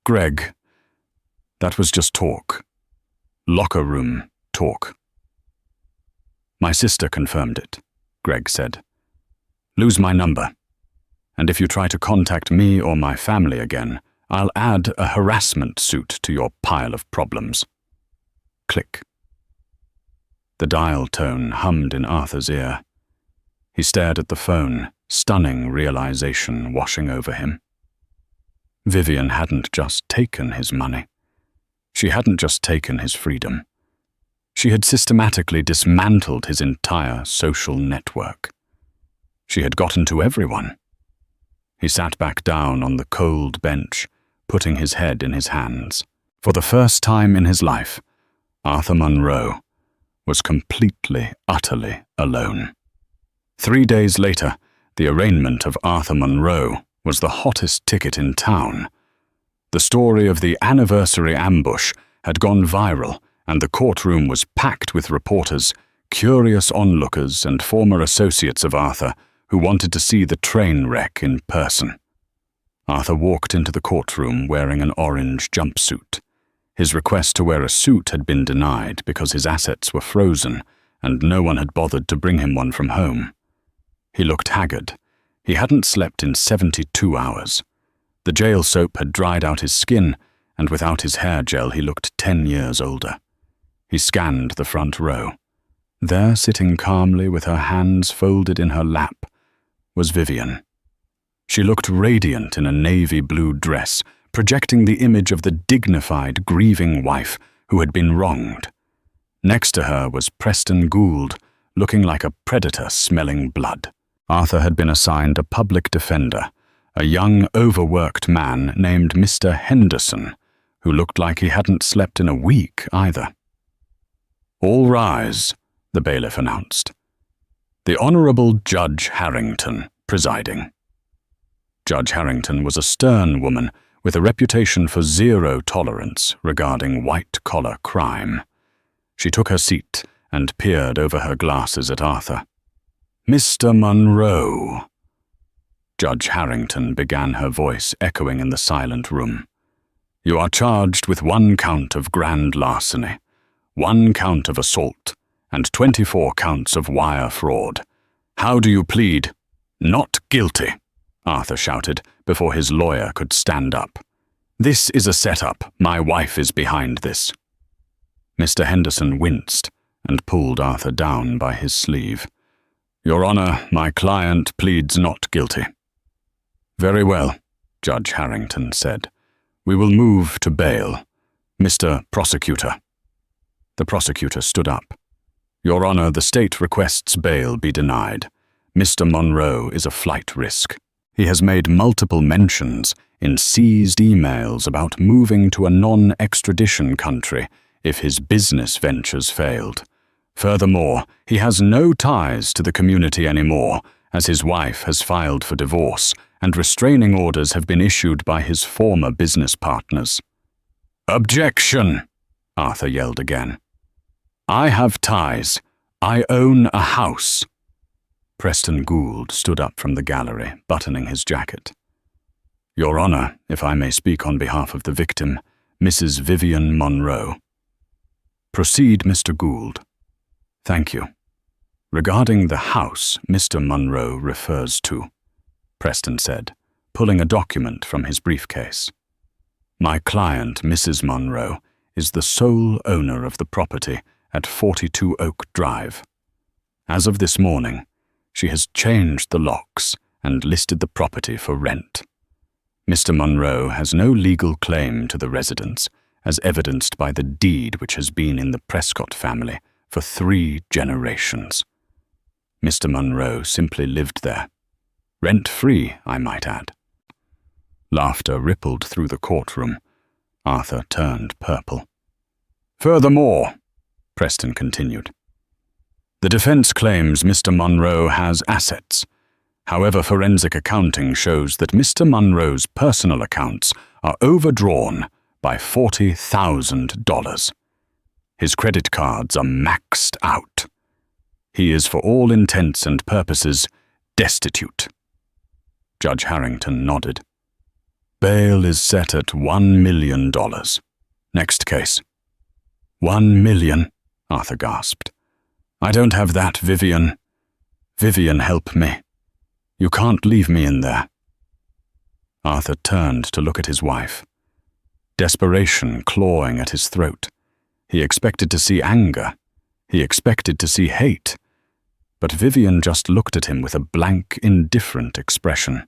Greg, that was just talk. Locker room talk. My sister confirmed it, Greg said. Lose my number. And if you try to contact me or my family again, I'll add a harassment suit to your pile of problems. Click. The dial tone hummed in Arthur's ear. He stared at the phone, stunning realization washing over him. Vivian hadn't just taken his money. She hadn't just taken his freedom. She had systematically dismantled his entire social network. She had gotten to everyone. He sat back down on the cold bench, putting his head in his hands. For the first time in his life, Arthur Munro was completely, utterly alone. 3 days later, the arraignment of Arthur Munro was the hottest ticket in town. The story of the anniversary ambush had gone viral, and the courtroom was packed with reporters, curious onlookers, and former associates of Arthur who wanted to see the train wreck in person. Arthur walked into the courtroom wearing an orange jumpsuit. His request to wear a suit had been denied because his assets were frozen, and no one had bothered to bring him one from home. He looked haggard. He hadn't slept in 72 hours. The jail soap had dried out his skin, and without his hair gel he looked 10 years older. He scanned the front row. There, sitting calmly with her hands folded in her lap, was Vivian. She looked radiant in a navy blue dress, projecting the image of the dignified, grieving wife who had been wronged. Next to her was Preston Gould, looking like a predator smelling blood. Arthur had been assigned a public defender, a young, overworked man named Mr. Henderson, who looked like he hadn't slept in a week either. All rise, the bailiff announced. The Honourable Judge Harrington presiding. Judge Harrington was a stern woman with a reputation for zero tolerance regarding white-collar crime. She took her seat and peered over her glasses at Arthur. Mr. Munro. Judge Harrington began, her voice echoing in the silent room. You are charged with 1 count of grand larceny, 1 count of assault, and 24 counts of wire fraud. How do you plead? Not guilty, Arthur shouted before his lawyer could stand up. This is a setup. My wife is behind this. Mr. Henderson winced and pulled Arthur down by his sleeve. Your Honor, my client pleads not guilty. Very well, Judge Harrington said. We will move to bail. Mr. Prosecutor. The prosecutor stood up. Your Honor, the state requests bail be denied. Mr. Monroe is a flight risk. He has made multiple mentions in seized emails about moving to a non-extradition country if his business ventures failed. Furthermore, he has no ties to the community anymore, as his wife has filed for divorce, and restraining orders have been issued by his former business partners. Objection! Arthur yelled again. I have ties. I own a house. Preston Gould stood up from the gallery, buttoning his jacket. Your Honor, if I may speak on behalf of the victim, Mrs. Vivian Monroe. Proceed, Mr. Gould. Thank you. Regarding the house Mr. Monroe refers to, Preston said, pulling a document from his briefcase. My client, Mrs. Monroe, is the sole owner of the property at 42 Oak Drive. As of this morning, she has changed the locks and listed the property for rent. Mr. Monroe has no legal claim to the residence, as evidenced by the deed which has been in the Prescott family for 3 generations. Mr. Monroe simply lived there. Rent-free, I might add. Laughter rippled through the courtroom. Arthur turned purple. Furthermore, Preston continued, the defense claims Mr. Monroe has assets. However, forensic accounting shows that Mr. Monroe's personal accounts are overdrawn by $40,000. His credit cards are maxed out. He is, for all intents and purposes, destitute. Judge Harrington nodded. Bail is set at $1 million. Next case. $1 million, Arthur gasped. I don't have that, Vivian. Vivian, help me. You can't leave me in there. Arthur turned to look at his wife. Desperation clawing at his throat. He expected to see anger. He expected to see hate. But Vivian just looked at him with a blank, indifferent expression.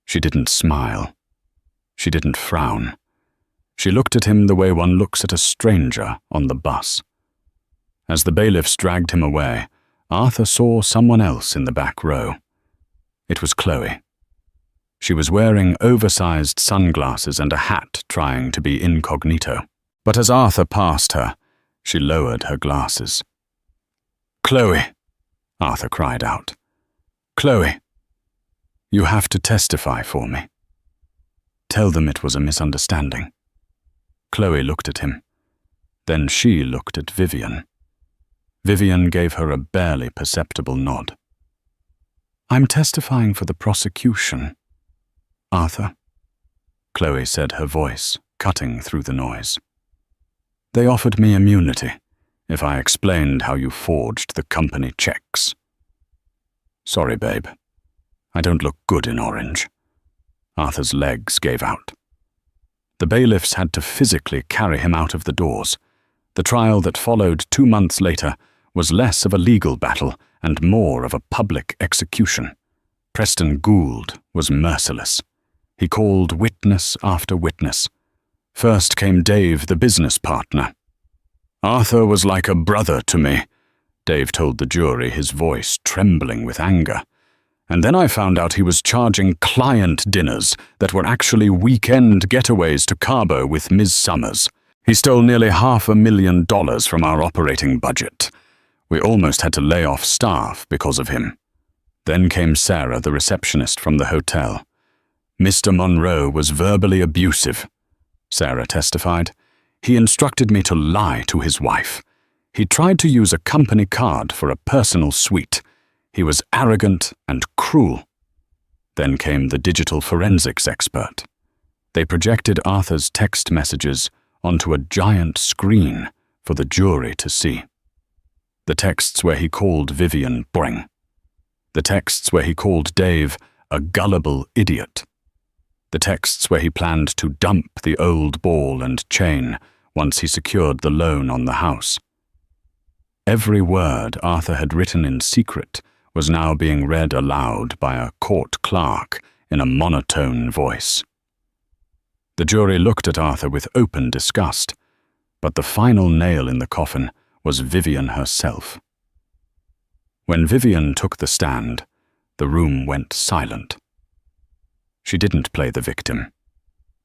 She didn't smile. She didn't frown. She looked at him the way one looks at a stranger on the bus. As the bailiffs dragged him away, Arthur saw someone else in the back row. It was Chloe. She was wearing oversized sunglasses and a hat trying to be incognito. But as Arthur passed her, she lowered her glasses. Chloe, Arthur cried out. Chloe, you have to testify for me. Tell them it was a misunderstanding. Chloe looked at him. Then she looked at Vivian. Vivian gave her a barely perceptible nod. I'm testifying for the prosecution, Arthur, Chloe said, her voice cutting through the noise. They offered me immunity if I explained how you forged the company checks. Sorry, babe. I don't look good in orange. Arthur's legs gave out. The bailiffs had to physically carry him out of the doors. The trial that followed 2 months later was less of a legal battle and more of a public execution. Preston Gould was merciless. He called witness after witness. First came Dave, the business partner. Arthur was like a brother to me, Dave told the jury, his voice trembling with anger. And then I found out he was charging client dinners that were actually weekend getaways to Cabo with Ms. Summers. He stole nearly $500,000 from our operating budget. We almost had to lay off staff because of him. Then came Sarah, the receptionist from the hotel. Mr. Monroe was verbally abusive, Sarah testified. He instructed me to lie to his wife. He tried to use a company card for a personal suite. He was arrogant and cruel. Then came the digital forensics expert. They projected Arthur's text messages onto a giant screen for the jury to see. The texts where he called Vivian boring. The texts where he called Dave a gullible idiot. The texts where he planned to dump the old ball and chain once he secured the loan on the house. Every word Arthur had written in secret was now being read aloud by a court clerk in a monotone voice. The jury looked at Arthur with open disgust, but the final nail in the coffin was Vivian herself. When Vivian took the stand, the room went silent. She didn't play the victim.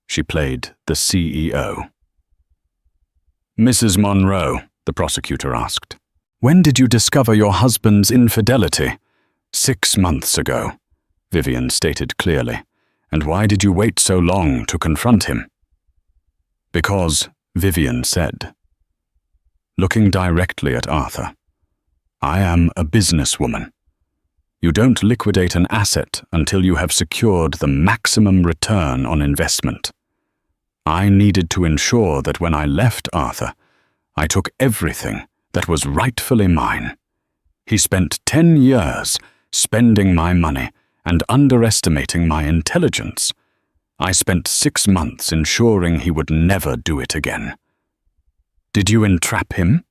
She played the CEO. "Mrs. Monroe," the prosecutor asked, "when did you discover your husband's infidelity?" "6 months ago," Vivian stated clearly. "And why did you wait so long to confront him?" "Because," Vivian said, looking directly at Arthur, "I am a businesswoman. You don't liquidate an asset until you have secured the maximum return on investment. I needed to ensure that when I left Arthur, I took everything that was rightfully mine. He spent 10 years spending my money and underestimating my intelligence. I spent 6 months ensuring he would never do it again." "Did you entrap him?"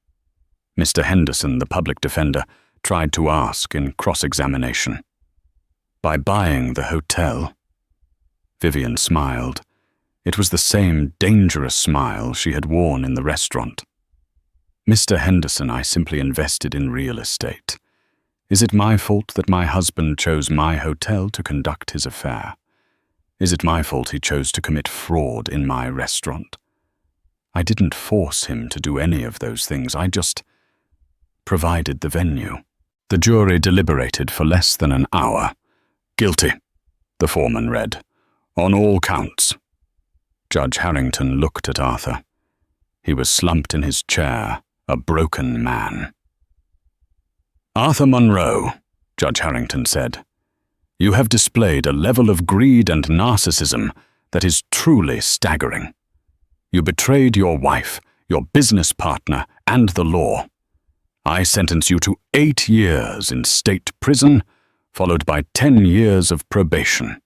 Mr. Henderson, the public defender, tried to ask in cross-examination. "By buying the hotel." Vivian smiled. It was the same dangerous smile she had worn in the restaurant. "Mr. Henderson, I simply invested in real estate. Is it my fault that my husband chose my hotel to conduct his affair? Is it my fault he chose to commit fraud in my restaurant? I didn't force him to do any of those things. I just provided the venue." The jury deliberated for less than an hour. "Guilty," the foreman read, "on all counts." Judge Harrington looked at Arthur. He was slumped in his chair, a broken man. "Arthur Monroe," Judge Harrington said, "you have displayed a level of greed and narcissism that is truly staggering. You betrayed your wife, your business partner, and the law. I sentence you to 8 years in state prison, followed by 10 years of probation.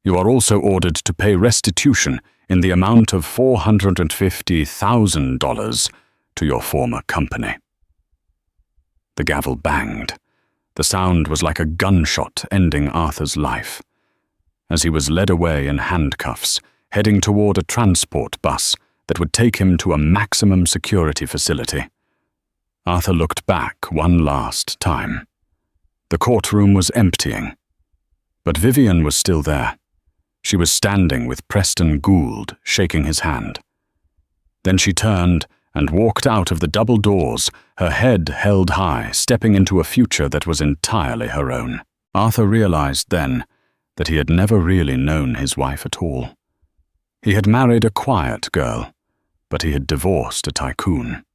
You are also ordered to pay restitution in the amount of $450,000 to your former company." The gavel banged. The sound was like a gunshot ending Arthur's life. As he was led away in handcuffs, heading toward a transport bus that would take him to a maximum security facility, Arthur looked back one last time. The courtroom was emptying, but Vivian was still there. She was standing with Preston Gould shaking his hand. Then she turned and walked out of the double doors, her head held high, stepping into a future that was entirely her own. Arthur realized then that he had never really known his wife at all. He had married a quiet girl, but he had divorced a tycoon.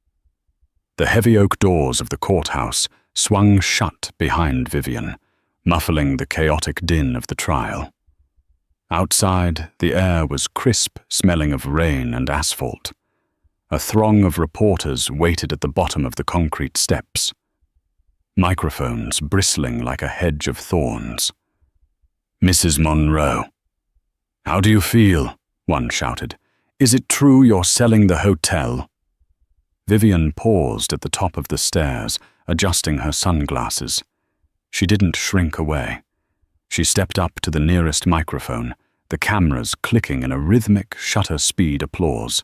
The heavy oak doors of the courthouse swung shut behind Vivian, muffling the chaotic din of the trial. Outside, the air was crisp, smelling of rain and asphalt. A throng of reporters waited at the bottom of the concrete steps, microphones bristling like a hedge of thorns. "Mrs. Monroe." "How do you feel?" one shouted. "Is it true you're selling the hotel?" Vivian paused at the top of the stairs, adjusting her sunglasses. She didn't shrink away. She stepped up to the nearest microphone, the cameras clicking in a rhythmic, shutter-speed applause.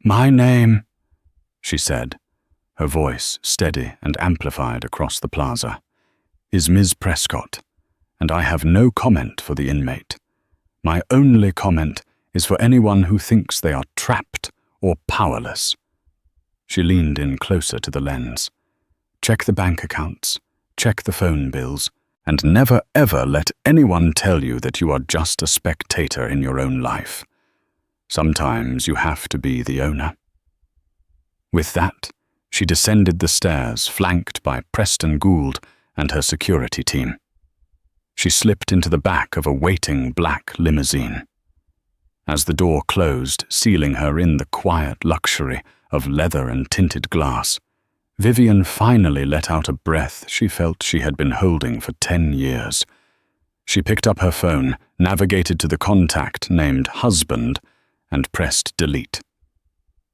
"My name," she said, her voice steady and amplified across the plaza, "is Ms. Prescott, and I have no comment for the inmate. My only comment is for anyone who thinks they are trapped or powerless." She leaned in closer to the lens. "Check the bank accounts, check the phone bills, and never ever let anyone tell you that you are just a spectator in your own life. Sometimes you have to be the owner." With that, she descended the stairs, flanked by Preston Gould and her security team. She slipped into the back of a waiting black limousine. As the door closed, sealing her in the quiet luxury of leather and tinted glass, Vivian finally let out a breath she felt she had been holding for 10 years. She picked up her phone, navigated to the contact named Husband, and pressed delete.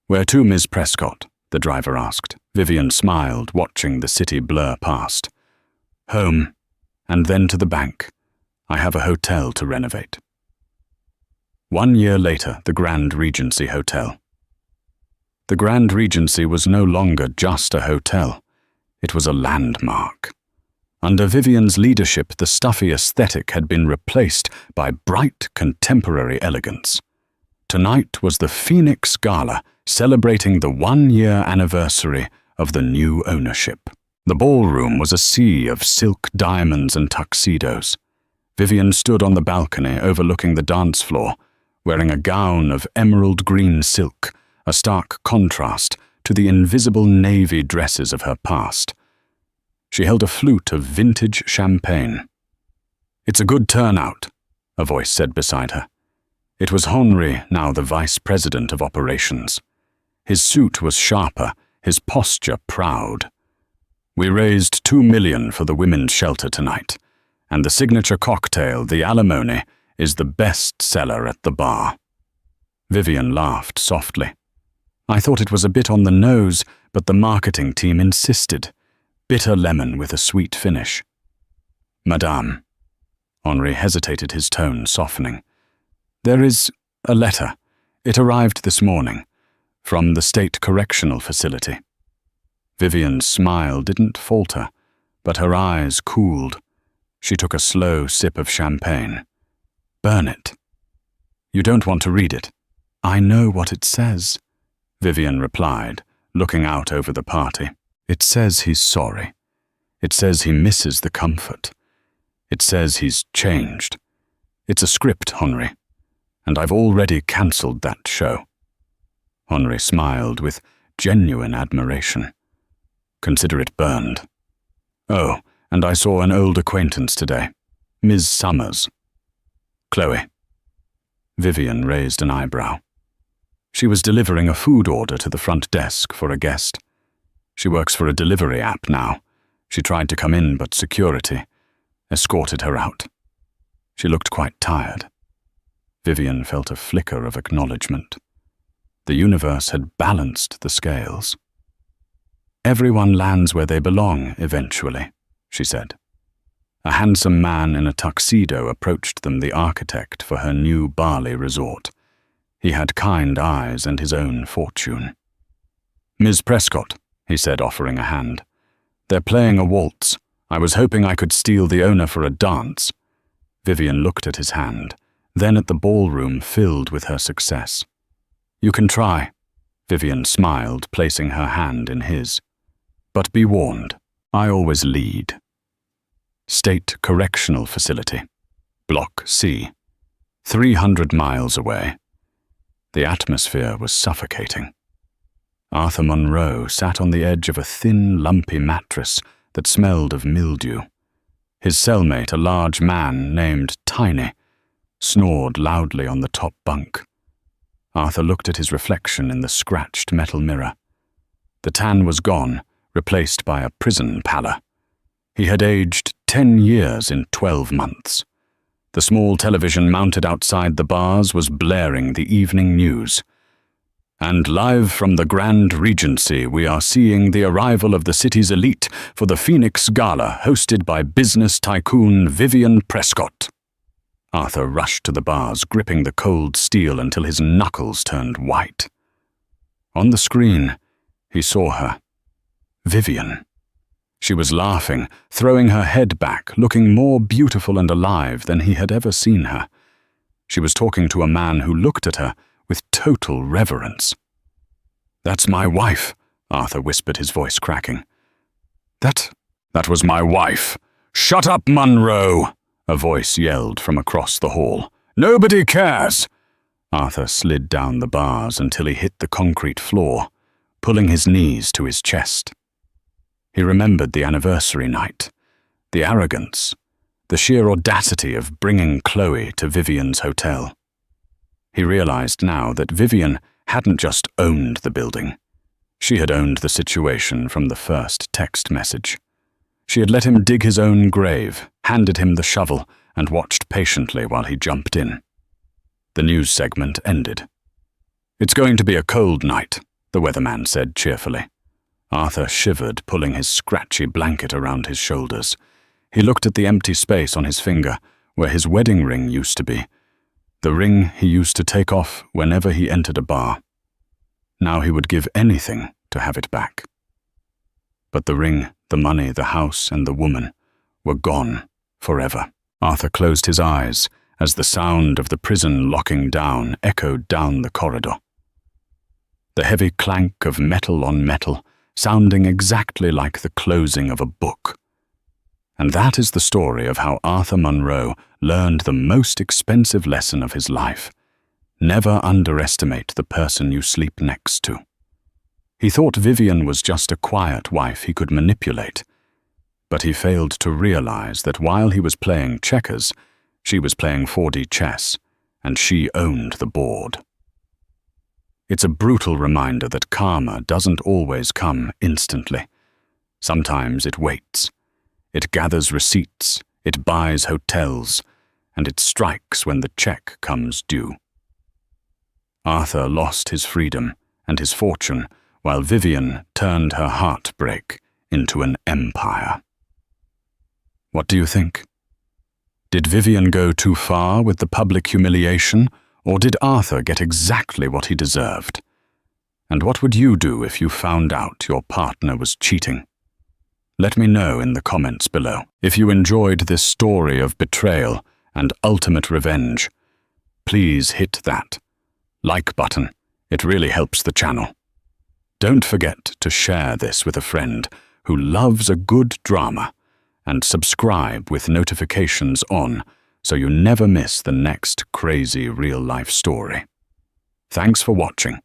"Where to, Ms. Prescott?" the driver asked. Vivian smiled, watching the city blur past. "Home, and then to the bank. I have a hotel to renovate." 1 year later, the Grand Regency Hotel. The Grand Regency was no longer just a hotel. It was a landmark. Under Vivian's leadership, the stuffy aesthetic had been replaced by bright, contemporary elegance. Tonight was the Phoenix Gala, celebrating the 1-year anniversary of the new ownership. The ballroom was a sea of silk diamonds and tuxedos. Vivian stood on the balcony overlooking the dance floor, wearing a gown of emerald green silk, a stark contrast to the invisible navy dresses of her past. She held a flute of vintage champagne. "It's a good turnout," a voice said beside her. It was Henri, now the vice president of operations. His suit was sharper, his posture proud. "We raised $2 million for the women's shelter tonight, and the signature cocktail, the alimony, is the best seller at the bar." Vivian laughed softly. "I thought it was a bit on the nose, but the marketing team insisted. Bitter lemon with a sweet finish." "Madame." Henri hesitated, his tone softening. "There is a letter. It arrived this morning, from the State Correctional Facility." Vivian's smile didn't falter, but her eyes cooled. She took a slow sip of champagne. "Burn it." "You don't want to read it?" "I know what it says," Vivian replied, looking out over the party. "It says he's sorry. It says he misses the comfort. It says he's changed. It's a script, Henri, and I've already cancelled that show." Henri smiled with genuine admiration. "Consider it burned. Oh, and I saw an old acquaintance today, Ms. Summers." "Chloe." Vivian raised an eyebrow. She was delivering a food order to the front desk for a guest. She works for a delivery app now. She tried to come in, but security escorted her out. She looked quite tired. Vivian felt a flicker of acknowledgement. The universe had balanced the scales. "Everyone lands where they belong, eventually," she said. A handsome man in a tuxedo approached them, the architect for her new Bali resort. He had kind eyes and his own fortune. "Ms. Prescott," he said, offering a hand. "They're playing a waltz. I was hoping I could steal the owner for a dance." Vivian looked at his hand, then at the ballroom filled with her success. "You can try," Vivian smiled, placing her hand in his. "But be warned, I always lead." State Correctional Facility, Block C, 300 miles away. The atmosphere was suffocating. Arthur Monroe sat on the edge of a thin, lumpy mattress that smelled of mildew. His cellmate, a large man named Tiny, snored loudly on the top bunk. Arthur looked at his reflection in the scratched metal mirror. The tan was gone, replaced by a prison pallor. He had aged 10 years in 12 months. The small television mounted outside the bars was blaring the evening news. "And live from the Grand Regency, we are seeing the arrival of the city's elite for the Phoenix Gala, hosted by business tycoon Vivian Prescott." Arthur rushed to the bars, gripping the cold steel until his knuckles turned white. On the screen, he saw her. Vivian. She was laughing, throwing her head back, looking more beautiful and alive than he had ever seen her. She was talking to a man who looked at her with total reverence. "That's my wife," Arthur whispered, his voice cracking. That was my wife. "Shut up, Monroe," a voice yelled from across the hall. "Nobody cares." Arthur slid down the bars until he hit the concrete floor, pulling his knees to his chest. He remembered the anniversary night, the arrogance, the sheer audacity of bringing Chloe to Vivian's hotel. He realized now that Vivian hadn't just owned the building. She had owned the situation from the first text message. She had let him dig his own grave, handed him the shovel, and watched patiently while he jumped in. The news segment ended. "It's going to be a cold night," the weatherman said cheerfully. Arthur shivered, pulling his scratchy blanket around his shoulders. He looked at the empty space on his finger, where his wedding ring used to be, the ring he used to take off whenever he entered a bar. Now he would give anything to have it back. But the ring, the money, the house, and the woman were gone forever. Arthur closed his eyes as the sound of the prison locking down echoed down the corridor. The heavy clank of metal on metal, sounding exactly like the closing of a book. And that is the story of how Arthur Munro learned the most expensive lesson of his life. Never underestimate the person you sleep next to. He thought Vivian was just a quiet wife he could manipulate, but he failed to realize that while he was playing checkers, she was playing 4D chess, and she owned the board. It's a brutal reminder that karma doesn't always come instantly. Sometimes it waits. It gathers receipts, it buys hotels, and it strikes when the check comes due. Arthur lost his freedom and his fortune, while Vivian turned her heartbreak into an empire. What do you think? Did Vivian go too far with the public humiliation, or did Arthur get exactly what he deserved? And what would you do if you found out your partner was cheating? Let me know in the comments below. If you enjoyed this story of betrayal and ultimate revenge, please hit that like button. It really helps the channel. Don't forget to share this with a friend who loves a good drama, and subscribe with notifications on so you never miss the next crazy real-life story. Thanks for watching.